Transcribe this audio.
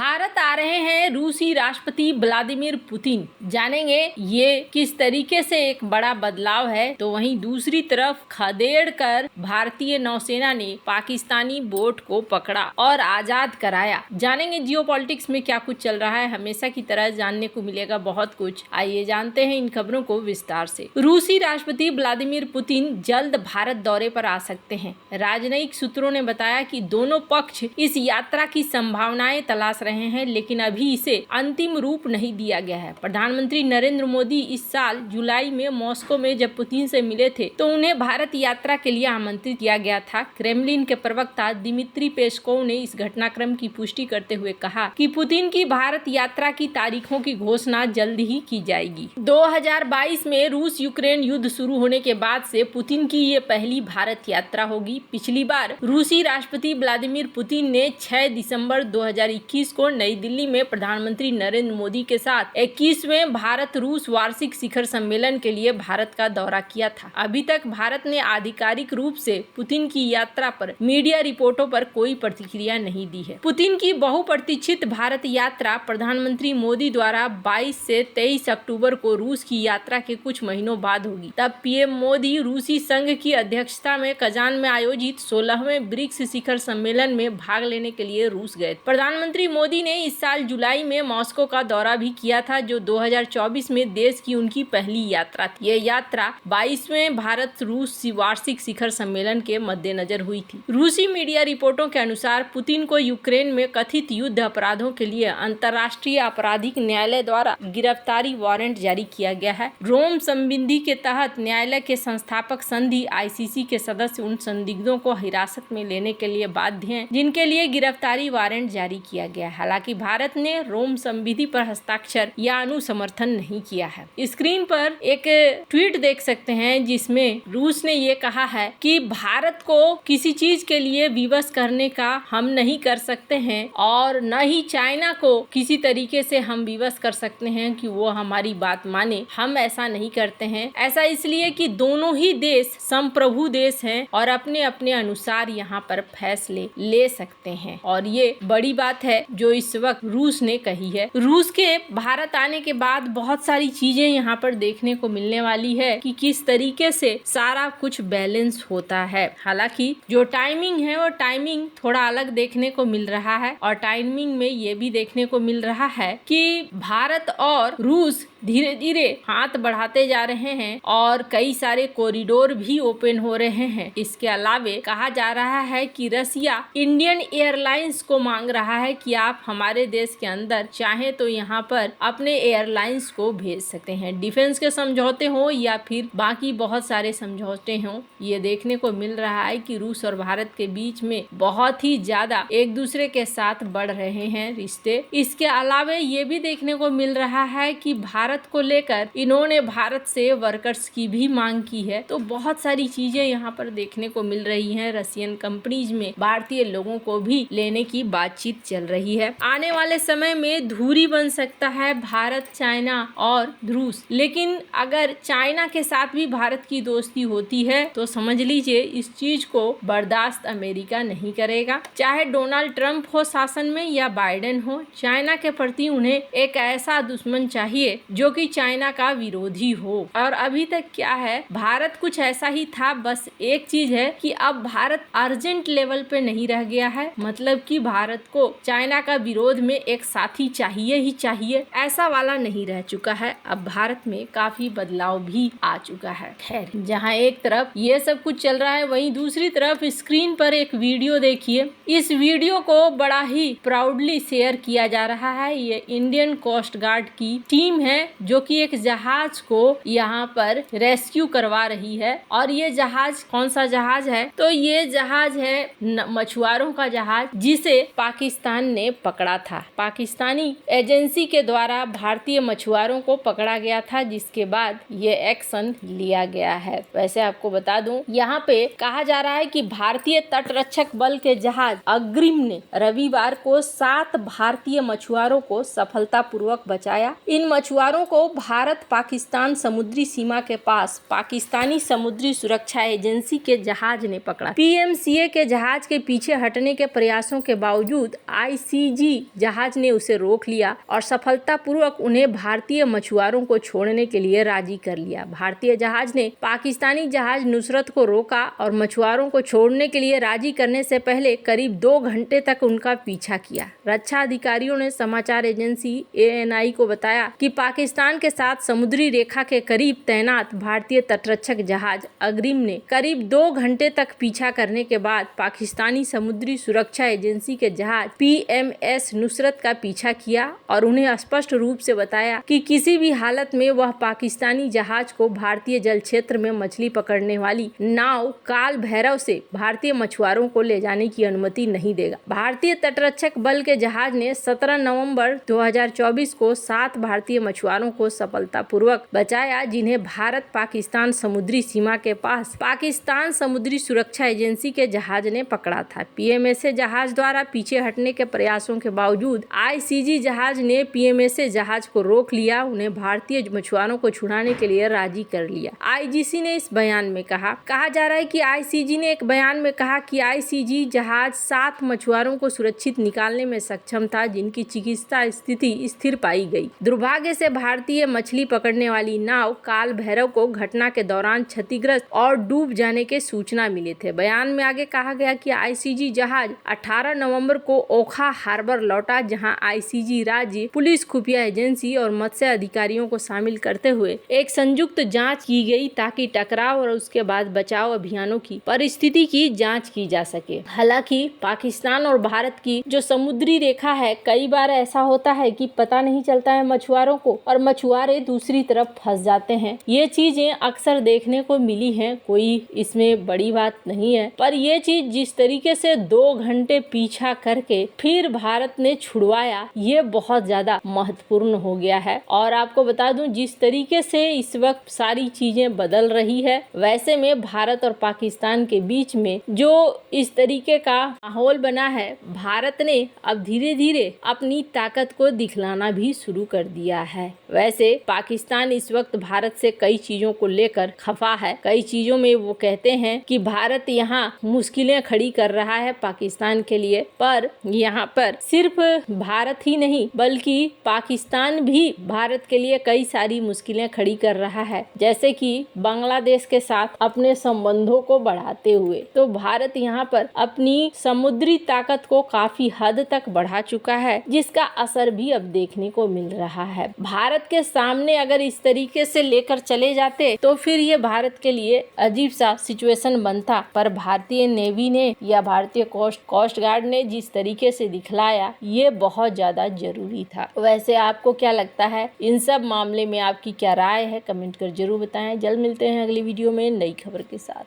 भारत आ रहे हैं रूसी राष्ट्रपति व्लादिमीर पुतिन। जानेंगे ये किस तरीके से एक बड़ा बदलाव है। तो वहीं दूसरी तरफ खदेड़ कर भारतीय नौसेना ने पाकिस्तानी बोट को पकड़ा और आजाद कराया। जानेंगे जियोपॉलिटिक्स में क्या कुछ चल रहा है। हमेशा की तरह जानने को मिलेगा बहुत कुछ। आइए जानते हैं इन खबरों को विस्तार से। रूसी राष्ट्रपति व्लादिमीर पुतिन जल्द भारत दौरे पर आ सकते हैं। राजनयिक सूत्रों ने बताया कि दोनों पक्ष इस यात्रा की संभावनाएं तलाश रहे हैं, लेकिन अभी इसे अंतिम रूप नहीं दिया गया है। प्रधानमंत्री नरेंद्र मोदी इस साल जुलाई में मॉस्को में जब पुतिन से मिले थे तो उन्हें भारत यात्रा के लिए आमंत्रित किया गया था। क्रेमलिन के प्रवक्ता दिमित्री पेस्कोव ने इस घटनाक्रम की पुष्टि करते हुए कहा कि पुतिन की भारत यात्रा की तारीखों की घोषणा जल्द ही की जाएगी। 2022 में रूस यूक्रेन युद्ध शुरू होने के बाद से पुतिन की ये पहली भारत यात्रा होगी। पिछली बार रूसी राष्ट्रपति व्लादिमीर पुतिन ने 6 दिसंबर 2021 को नई दिल्ली में प्रधानमंत्री नरेंद्र मोदी के साथ 21वें भारत रूस वार्षिक शिखर सम्मेलन के लिए भारत का दौरा किया था। अभी तक भारत ने आधिकारिक रूप से पुतिन की यात्रा पर मीडिया रिपोर्टों पर कोई प्रतिक्रिया नहीं दी है। पुतिन की बहुप्रतीक्षित भारत यात्रा प्रधानमंत्री मोदी द्वारा 22 से 23 अक्टूबर को रूस की यात्रा के कुछ महीनों बाद होगी। तब पीएम मोदी रूसी संघ की अध्यक्षता में कजान में आयोजित 16वें ब्रिक्स शिखर सम्मेलन में भाग लेने के लिए रूस गए। प्रधानमंत्री मोदी ने इस साल जुलाई में मॉस्को का दौरा भी किया था, जो 2024 में देश की उनकी पहली यात्रा थी। यह यात्रा 22वें भारत रूस वार्षिक शिखर सम्मेलन के मद्देनजर हुई थी। रूसी मीडिया रिपोर्टों के अनुसार पुतिन को यूक्रेन में कथित युद्ध अपराधों के लिए अंतर्राष्ट्रीय आपराधिक न्यायालय द्वारा गिरफ्तारी वारंट जारी किया गया है। रोम संधि के तहत न्यायालय के संस्थापक संधि आईसीसी के सदस्य उन संदिग्धों को हिरासत में लेने के लिए बाध्य हैं जिनके लिए गिरफ्तारी वारंट जारी किया गया है। हालांकि भारत ने रोम संधि पर हस्ताक्षर या अनुसमर्थन नहीं किया है। स्क्रीन पर एक ट्वीट देख सकते हैं जिसमें रूस ने ये कहा है कि भारत को किसी चीज के लिए विवश करने का हम नहीं कर सकते हैं और न ही चाइना को किसी तरीके से हम विवश कर सकते हैं कि वो हमारी बात माने। हम ऐसा नहीं करते हैं। ऐसा इसलिए कि दोनों ही देश संप्रभु देश हैं और अपने अपने अनुसार यहाँ पर फैसले ले सकते हैं और ये बड़ी बात है जो इस वक्त रूस ने कही है। रूस के भारत आने के बाद बहुत सारी चीजें यहाँ पर देखने को मिलने वाली है कि किस तरीके से सारा कुछ बैलेंस होता है। हालांकि जो टाइमिंग है वो टाइमिंग थोड़ा अलग देखने को मिल रहा है और टाइमिंग में ये भी देखने को मिल रहा है कि भारत और रूस धीरे धीरे हाथ बढ़ाते जा रहे हैं और कई सारे कॉरिडोर भी ओपन हो रहे हैं। इसके अलावे कहा जा रहा है कि रसिया इंडियन एयरलाइंस को मांग रहा है कि आप हमारे देश के अंदर चाहे तो यहाँ पर अपने एयरलाइंस को भेज सकते हैं। डिफेंस के समझौते हो या फिर बाकी बहुत सारे समझौते हो, ये देखने को मिल रहा है कि रूस और भारत के बीच में बहुत ही ज्यादा एक दूसरे के साथ बढ़ रहे हैं रिश्ते। इसके अलावे ये भी देखने को मिल रहा है कि भारत को लेकर इन्होंने भारत से वर्कर्स की भी मांग की है। तो बहुत सारी चीजें यहाँ पर देखने को मिल रही हैं। रशियन कंपनीज में भारतीय लोगों को भी लेने की बातचीत चल रही है। आने वाले समय में धुरी बन सकता है भारत, चाइना और रूस। लेकिन अगर चाइना के साथ भी भारत की दोस्ती होती है तो समझ लीजिए इस चीज को बर्दाश्त अमेरिका नहीं करेगा। चाहे डोनाल्ड ट्रंप हो शासन में या बाइडेन हो, चाइना के प्रति उन्हें एक ऐसा दुश्मन चाहिए जो कि चाइना का विरोधी हो। और अभी तक क्या है, भारत कुछ ऐसा ही था। बस एक चीज है कि अब भारत अर्जेंट लेवल पे नहीं रह गया है, मतलब कि भारत को चाइना का विरोध में एक साथी चाहिए ही चाहिए, ऐसा वाला नहीं रह चुका है। अब भारत में काफी बदलाव भी आ चुका है। खैर, जहाँ एक तरफ ये सब कुछ चल रहा है वहीं दूसरी तरफ स्क्रीन पर एक वीडियो देखिए। इस वीडियो को बड़ा ही प्राउडली शेयर किया जा रहा है। ये इंडियन कोस्ट गार्ड की टीम है जो कि एक जहाज को यहाँ पर रेस्क्यू करवा रही है। और ये जहाज कौन सा जहाज है? तो ये जहाज है मछुआरों का जहाज जिसे पाकिस्तान ने पकड़ा था। पाकिस्तानी एजेंसी के द्वारा भारतीय मछुआरों को पकड़ा गया था, जिसके बाद ये एक्शन लिया गया है। वैसे आपको बता दूं, यहाँ पे कहा जा रहा है कि भारतीय तटरक्षक बल के जहाज अग्रिम ने रविवार को 7 भारतीय मछुआरों को सफलतापूर्वक बचाया। इन मछुआरों मछुआरों को भारत पाकिस्तान समुद्री सीमा के पास पाकिस्तानी समुद्री सुरक्षा एजेंसी के जहाज ने पकड़ा। पीएमसीए के जहाज के पीछे हटने के प्रयासों के बावजूद आईसीजी जहाज ने उसे रोक लिया और सफलतापूर्वक उन्हें भारतीय मछुआरों को छोड़ने के लिए राजी कर लिया। भारतीय जहाज ने पाकिस्तानी जहाज नुसरत को रोका और मछुआरों को छोड़ने के लिए राजी करने से पहले करीब 2 घंटे तक उनका पीछा किया। रक्षा अधिकारियों ने समाचार एजेंसी एएनआई को बताया कि पाकिस्तान के साथ समुद्री रेखा के करीब तैनात भारतीय तटरक्षक जहाज अग्रिम ने करीब 2 घंटे तक पीछा करने के बाद पाकिस्तानी समुद्री सुरक्षा एजेंसी के जहाज पीएमएस नुसरत का पीछा किया और उन्हें स्पष्ट रूप से बताया कि किसी भी हालत में वह पाकिस्तानी जहाज को भारतीय जल क्षेत्र में मछली पकड़ने वाली नाव काल भैरव से भारतीय मछुआरों को ले जाने की अनुमति नहीं देगा। भारतीय तटरक्षक बल के जहाज ने 17 नवंबर 2024 को 7 भारतीय मछुआरों को सफलतापूर्वक बचाया, जिन्हें भारत पाकिस्तान समुद्री सीमा के पास पाकिस्तान समुद्री सुरक्षा एजेंसी के जहाज ने पकड़ा था। पीएमएसए जहाज द्वारा पीछे हटने के प्रयासों के बावजूद आईसीजी जहाज ने पीएमएसए जहाज को रोक लिया, उन्हें भारतीय मछुआरों को छुड़ाने के लिए राजी कर लिया। आईजीसी ने इस बयान में कहा जा रहा है कि आईसीजी ने एक बयान में कहा कि आईसीजी जहाज 7 मछुआरों को सुरक्षित निकालने में सक्षम था, जिनकी चिकित्सा स्थिति स्थिर पाई गई। दुर्भाग्य से भारतीय मछली पकड़ने वाली नाव काल भैरव को घटना के दौरान क्षतिग्रस्त और डूब जाने के सूचना मिले थे। बयान में आगे कहा गया कि आईसीजी जहाज 18 नवंबर को ओखा हार्बर लौटा, जहां आईसीजी राज्य पुलिस खुफिया एजेंसी और मत्स्य अधिकारियों को शामिल करते हुए एक संयुक्त जांच की गई ताकि टकराव और उसके बाद बचाव अभियानों की परिस्थिति की जांच की जा सके। हालांकि पाकिस्तान और भारत की जो समुद्री रेखा है, कई बार ऐसा होता है कि पता नहीं चलता है मछुआरों को और मछुआरे दूसरी तरफ फंस जाते हैं। ये चीजें अक्सर देखने को मिली हैं, कोई इसमें बड़ी बात नहीं है, पर ये चीज जिस तरीके से 2 घंटे पीछा करके फिर भारत ने छुड़वाया, ये बहुत ज्यादा महत्वपूर्ण हो गया है। और आपको बता दूं, जिस तरीके से इस वक्त सारी चीजें बदल रही है, वैसे में भारत और पाकिस्तान के बीच में जो इस तरीके का माहौल बना है, भारत ने अब धीरे धीरे अपनी ताकत को दिखलाना भी शुरू कर दिया है। वैसे पाकिस्तान इस वक्त भारत से कई चीजों को लेकर खफा है। कई चीजों में वो कहते हैं कि भारत यहाँ मुश्किलें खड़ी कर रहा है पाकिस्तान के लिए, पर यहाँ पर सिर्फ भारत ही नहीं बल्कि पाकिस्तान भी भारत के लिए कई सारी मुश्किलें खड़ी कर रहा है, जैसे कि बांग्लादेश के साथ अपने संबंधों को बढ़ाते हुए। तो भारत यहाँ पर अपनी समुद्री ताकत को काफी हद तक बढ़ा चुका है, जिसका असर भी अब देखने को मिल रहा है। भारत के सामने अगर इस तरीके से लेकर चले जाते तो फिर ये भारत के लिए अजीब सा सिचुएशन बनता, पर भारतीय नेवी ने या भारतीय कोस्ट गार्ड ने जिस तरीके से दिखलाया, ये बहुत ज्यादा जरूरी था। वैसे आपको क्या लगता है, इन सब मामले में आपकी क्या राय है, कमेंट कर जरूर बताएं। जल्द मिलते हैं अगली वीडियो में नई खबर के साथ।